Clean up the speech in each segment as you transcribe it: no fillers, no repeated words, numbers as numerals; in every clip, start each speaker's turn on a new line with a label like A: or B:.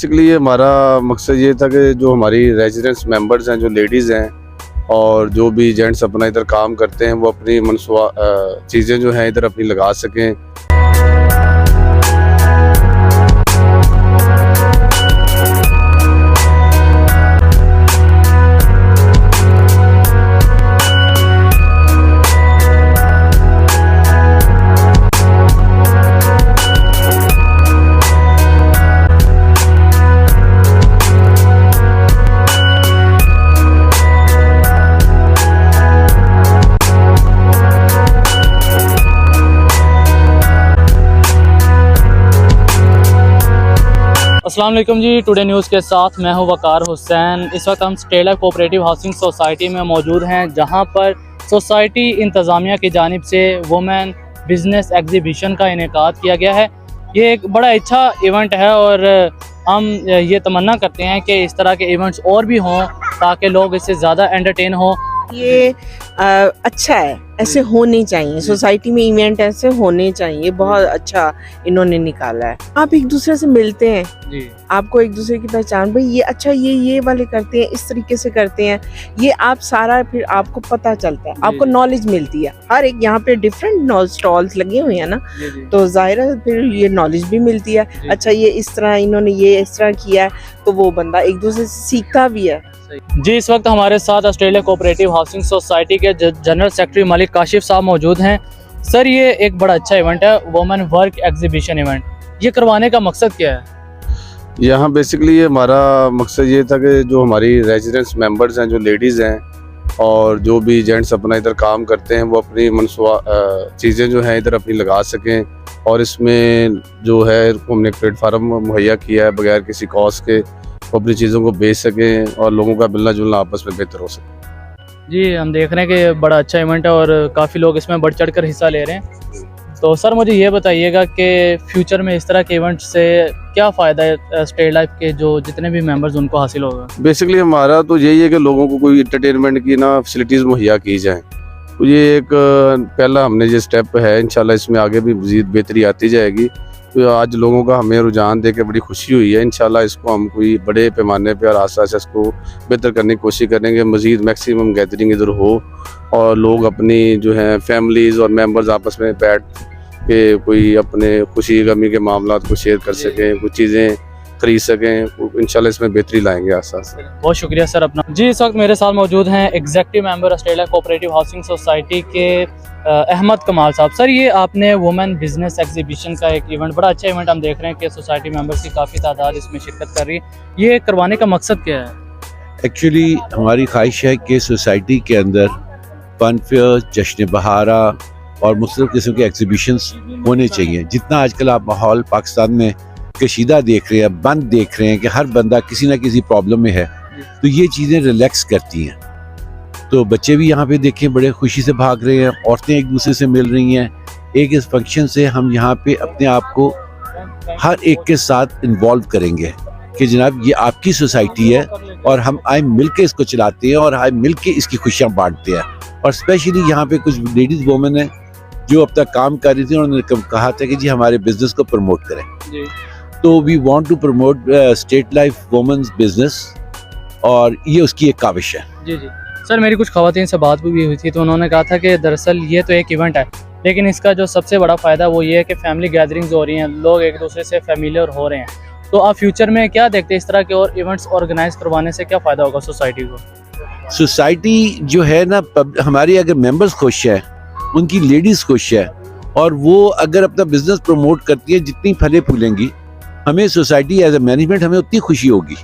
A: Basically हमारा मकसद ये था कि जो हमारी रेजिडेंस मेंबर्स हैं, जो लेडीज़ हैं और जो भी जेंट्स अपना इधर काम करते हैं, वो अपनी मनसूबा चीज़ें जो हैं इधर अपनी लगा सकें।
B: अस्सलाम वालेकुम जी, टुडे न्यूज़ के साथ मैं हूं वकार हुसैन। इस वक्त हम state life cooperative housing society में मौजूद हैं, जहां पर सोसाइटी इंतज़ामिया की जानिब से वुमेन बिज़नेस एग्जीबिशन का इनेकाद किया गया है। ये एक बड़ा अच्छा इवेंट है और हम ये तमन्ना करते हैं कि इस तरह के इवेंट्स और भी हों ताकि लोग इससे ज़्यादा एंटरटेन हों।
C: ये अच्छा है, ऐसे होने चाहिए सोसाइटी में, इवेंट ऐसे होने चाहिए। बहुत अच्छा इन्होंने निकाला है। आप एक दूसरे से मिलते हैं
B: जी,
C: आपको एक दूसरे की पहचान, भाई ये अच्छा ये वाले करते हैं, इस तरीके से करते हैं, ये आप सारा फिर आपको पता चलता है, आपको नॉलेज मिलती है। हर एक यहाँ पे डिफरेंट स्टॉल्स लगे हुए हैं ना, तो जाहिर है फिर ये नॉलेज भी मिलती है। अच्छा ये इस तरह इन्होंने ये इस तरह किया है, तो वो बंदा एक दूसरे से सीखता भी है।
B: जी, इस वक्त हमारे साथ ऑस्ट्रेलिया कोऑपरेटिव हाउसिंग सोसाइटी के जनरल सेक्रेटरी मलिक काशिफ साहब मौजूद हैं। सर, ये एक बड़ा अच्छा इवेंट है, वुमेन वर्क एग्जीबिशन इवेंट। ये करवाने का मकसद क्या है?
A: यहाँ बेसिकली हमारा मकसद ये था कि जो हमारी रेजिडेंस मेंबर्स हैं, जो लेडीज़ हैं और जो भी जेंट्स अपना इधर काम करते हैं, वो अपनी मनसूबा चीज़ें जो हैं इधर अपनी लगा सकें। और इसमें जो है हमने प्लेटफार्म मुहैया किया है, बगैर किसी कॉस्ट के वो अपनी चीज़ों को बेच सकें और लोगों का मिलना जुलना आपस में बेहतर हो सके।
B: जी, हम देख रहे हैं कि बड़ा अच्छा इवेंट है और काफ़ी लोग इसमें बढ़ चढ़ कर हिस्सा ले रहे हैं। तो सर, मुझे ये बताइएगा कि फ्यूचर में इस तरह के इवेंट से क्या फ़ायदा है स्टेट लाइफ के जो जितने भी मेंबर्स उनको हासिल होगा?
A: बेसिकली हमारा तो यही है कि लोगों को कोई इंटरटेनमेंट की ना फैसिलिटीज़ मुहैया की जाएँ। तो ये एक पहला हमने ये स्टेप है, इंशाल्लाह इसमें आगे भी मज़ीद बेहतरी आती जाएगी। तो आज लोगों का हमें रुझान देकर बड़ी खुशी हुई है। इंशाल्लाह इसको हम कोई बड़े पैमाने पे और आस्ते आस्ते इसको बेहतर करने की कोशिश करेंगे। मज़ीद मैक्सिमम गैदरिंग इधर हो और लोग अपनी जो है फैमिलीज़ और मेंबर्स आपस में बैठ के कोई अपने खुशी गमी के मामलात को शेयर कर सकें, कुछ चीज़ें खरीद सकें। इंशाल्लाह इसमें बेहतरी लाएंगे आस्ते आस्ते।
B: बहुत शुक्रिया सर अपना। जी, इस वक्त मेरे साथ मौजूद हैं executive member Australia cooperative housing society के अहमद कमाल साहब। सर, ये आपने वुमेन बिजनेस एग्जीबिशन का एक इवेंट, बड़ा अच्छा इवेंट हम देख रहे हैं कि सोसाइटी मेंबर्स की काफ़ी तादाद इसमें शिरकत कर रही है। ये करवाने का मकसद क्या है?
D: एक्चुअली हमारी ख्वाहिश है कि सोसाइटी के अंदर फन फेयर, जश्न बहारा और मुख्तलिफ़ किस्म के एग्जीबिशंस होने चाहिए। जितना आजकल आप माहौल पाकिस्तान में कशीदा देख रहे हैं, बंद देख रहे हैं कि हर बंदा किसी ना किसी प्रॉब्लम में है, तो ये चीज़ें रिलैक्स करती हैं। तो बच्चे भी यहाँ पे देखें बड़े खुशी से भाग रहे हैं, औरतें एक दूसरे से मिल रही हैं। एक इस फंक्शन से हम यहाँ पे अपने आप को हर एक के साथ इन्वॉल्व करेंगे कि जनाब ये आपकी सोसाइटी है और हम आए मिल के इसको चलाते हैं और आए मिल के इसकी खुशियाँ बांटते हैं। और स्पेशली यहाँ पे कुछ लेडीज़ वोमेन हैं जो अब तक काम कर रही थी, उन्होंने कहा था कि जी हमारे बिजनेस को प्रमोट करें। तो we want to promote state life women's business और ये उसकी एक काविश है।
B: जी जी सर, मेरी कुछ ख़वातीन से बात भी हुई थी, तो उन्होंने कहा था कि दरअसल ये तो एक इवेंट है, लेकिन इसका जो सबसे बड़ा फ़ायदा वो ये है कि फैमिली गैदरिंग्स हो रही हैं, लोग एक दूसरे से फेमिलियर हो रहे हैं। तो आप फ्यूचर में क्या देखते हैं, इस तरह के और इवेंट्स ऑर्गेनाइज करवाने से क्या फ़ायदा होगा सोसाइटी को?
D: सोसाइटी जो है ना, हमारी अगर मेंबर्स खुश है, उनकी लेडीज़ खुश है और वो अगर अपना बिजनेस प्रमोट करती है, जितनी फले फूलेंगी, हमें सोसाइटी एज ए मैनेजमेंट हमें उतनी खुशी होगी।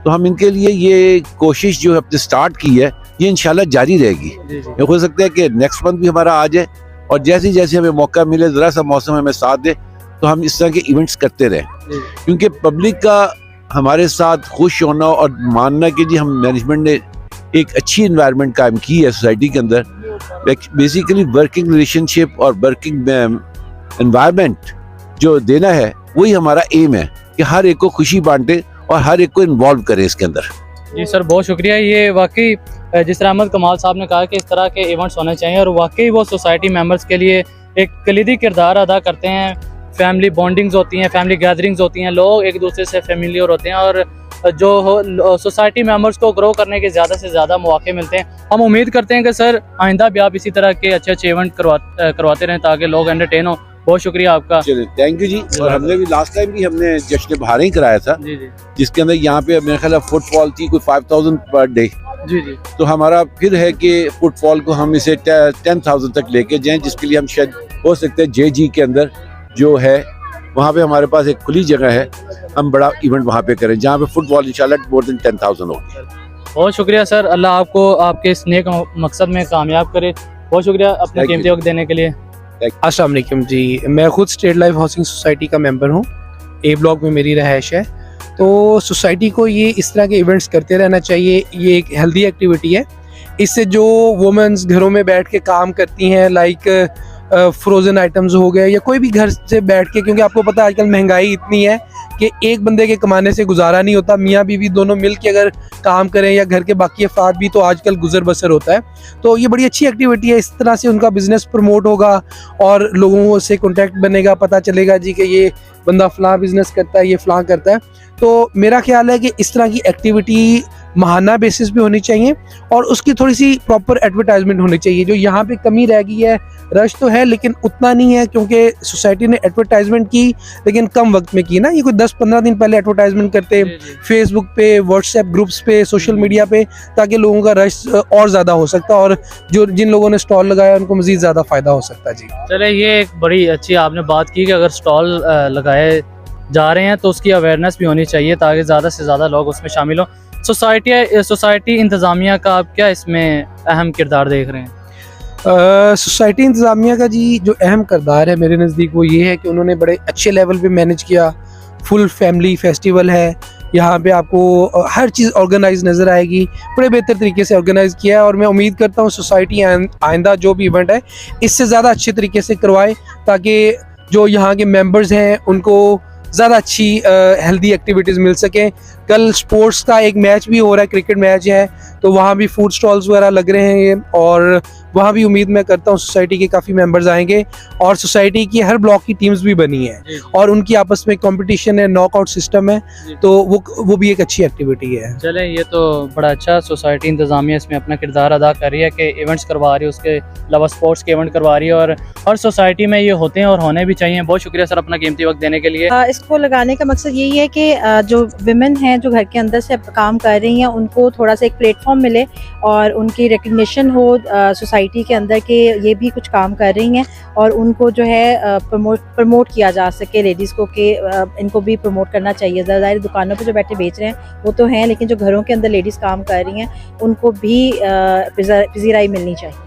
D: तो हम इनके लिए ये कोशिश जो हमने स्टार्ट की है, ये इंशाल्लाह जारी रहेगी। ये हो सकता है कि नेक्स्ट मंथ भी हमारा आ जाए और जैसे जैसे हमें मौका मिले, ज़रा सा मौसम हमें साथ दे, तो हम इस तरह के इवेंट्स करते रहें। क्योंकि पब्लिक का हमारे साथ खुश होना और मानना कि जी हम मैनेजमेंट ने एक अच्छी इन्वायरमेंट कायम की है सोसाइटी के अंदर, बेसिकली वर्किंग रिलेशनशिप और वर्किंग एनवायरनमेंट जो देना है, वही हमारा एम है कि हर एक को खुशी बांटे और हर एक को इन्वॉल्व करें इसके अंदर।
B: जी सर, बहुत शुक्रिया। ये वाकई जिस तरह अहमद कमाल साहब ने कहा कि इस तरह के इवेंट्स होने चाहिए और वाकई वो सोसाइटी मेंबर्स के लिए एक कलीदी किरदार अदा करते हैं। फैमिली बॉन्डिंग्स होती हैं, फैमिली गैदरिंग्स होती हैं, लोग एक दूसरे से फेमिलियर होते हैं और जो सोसाइटी मेंबर्स को ग्रो करने के ज़्यादा से ज़्यादा मौके मिलते हैं। हम उम्मीद करते हैं कि सर आइंदा भी आप इसी तरह के अच्छे अच्छे इवेंट करवाते रहें ताकि लोग एंटरटेन हो। बहुत शुक्रिया आपका।
D: चलिए थैंक यू जी। और हमने भी लास्ट टाइम भी हमने जश्न बहारें ही कराया था,
B: जी जी
D: जिसके अंदर यहाँ पे मेरे ख्याल फुटफॉल थी कोई 5000 पर डे।
B: जी जी
D: तो हमारा फिर है कि फुटफॉल को हम इसे 10,000 तक लेके जाएं, जिसके लिए हम शायद हो सकते हैं JG के अंदर जो है वहाँ पे हमारे पास एक खुली जगह है, हम बड़ा इवेंट वहाँ पे करें जहाँ पे फुटबॉल इंशाल्लाह मोर देन 10,000 होगी।
B: बहुत शुक्रिया सर, अल्लाह आपको आपके इस नेक मकसद में कामयाब करे। बहुत शुक्रिया अपने
D: Thank you.
B: कीमती वक्त देने के लिए।
E: अस्सलाम वालेकुम जी, मैं खुद स्टेट लाइफ हाउसिंग सोसाइटी का मेंबर हूँ। A ब्लॉक में मेरी रहायश है। तो सोसाइटी को ये इस तरह के इवेंट्स करते रहना चाहिए, ये एक हेल्दी एक्टिविटी है। इससे जो वुमेन्स घरों में बैठ के काम करती हैं, लाइक फ्रोज़न आइटम्स हो गए या कोई भी घर से बैठ के, क्योंकि आपको पता है आजकल महंगाई इतनी है कि एक बंदे के कमाने से गुजारा नहीं होता, मियाँ बीवी दोनों मिल के अगर काम करें या घर के बाकी अफराद भी, तो आजकल गुजर बसर होता है। तो ये बड़ी अच्छी एक्टिविटी है, इस तरह से उनका बिजनेस प्रमोट होगा और लोगों से कॉन्टैक्ट बनेगा, पता चलेगा जी कि ये बंदा फ़लाँ बिजनेस करता है, ये फ़लाँ करता है। तो मेरा ख्याल है कि इस तरह की एक्टिविटी माहाना बेसिस पे होनी चाहिए और उसकी थोड़ी सी प्रॉपर एडवर्टाइजमेंट होनी चाहिए। जो यहाँ पे कमी रह गई है, रश तो है लेकिन उतना नहीं है, क्योंकि सोसाइटी ने एडवर्टाइजमेंट की लेकिन कम वक्त में की ना। ये कोई 10-15 दिन पहले एडवर्टाइजमेंट करते फेसबुक पे, व्हाट्सएप ग्रुप्स पे, सोशल मीडिया पे, ताकि लोगों का रश और ज़्यादा हो सकता और जो जिन लोगों ने स्टॉल लगाया उनको मज़ीद ज़्यादा फ़ायदा हो सकता है। जी
B: चले, ये एक बड़ी अच्छी आपने बात की कि अगर स्टॉल लगाए जा रहे हैं तो उसकी अवेयरनेस भी होनी चाहिए ताकि ज़्यादा से ज़्यादा लोग उसमें शामिल हों। सोसाइटी इंतज़ामिया का आप क्या इसमें अहम किरदार देख रहे हैं?
E: सोसाइटी इंतज़ामिया का जी जो अहम किरदार है मेरे नज़दीक वो ये है कि उन्होंने बड़े अच्छे लेवल पे मैनेज किया। फुल फैमिली फेस्टिवल है, यहाँ पे आपको हर चीज़ ऑर्गेनाइज नज़र आएगी, बड़े बेहतर तरीके से ऑर्गेनाइज किया है। और मैं उम्मीद करता हूँ सोसाइटी आइंदा जो भी इवेंट है इससे ज़्यादा अच्छे तरीके से करवाए, ताकि जो यहाँ के मेंबर्स हैं उनको ज़्यादा अच्छी हेल्दी एक्टिविटीज़ मिल सकें। कल स्पोर्ट्स का एक मैच भी हो रहा है, क्रिकेट मैच है, तो वहाँ भी फूड स्टॉल्स वगैरह लग रहे हैं और वहाँ भी उम्मीद मैं करता हूँ सोसाइटी के काफ़ी मेंबर्स आएंगे। और सोसाइटी की हर ब्लॉक की टीम्स भी बनी है और उनकी आपस में कंपटीशन है, नॉकआउट सिस्टम है, तो वो भी एक अच्छी एक्टिविटी है।
B: चले, ये तो बड़ा अच्छा सोसाइटी इंतज़ामिया इसमें अपना किरदार अदा कर रही है कि इवेंट्स करवा रही है, उसके अलावा स्पोर्ट्स के इवेंट करवा रही है और हर सोसाइटी में ये होते हैं और होने भी चाहिए। बहुत शुक्रिया सर अपना कीमती वक्त देने के लिए।
F: इसको लगाने का मकसद यही है कि जो विमेन हैं जो घर के अंदर से काम कर रही हैं उनको थोड़ा सा एक प्लेटफॉर्म मिले और उनकी रिकग्निशन हो सोसाइटी के अंदर कि ये भी कुछ काम कर रही हैं और उनको जो है प्रमोट किया जा सके लेडीज़ को कि इनको भी प्रमोट करना चाहिए। ज़्यादातर दुकानों पे जो बैठे बेच रहे हैं वो तो हैं, लेकिन जो घरों के अंदर लेडीज़ काम कर रही हैं उनको भी पजीराई मिलनी चाहिए।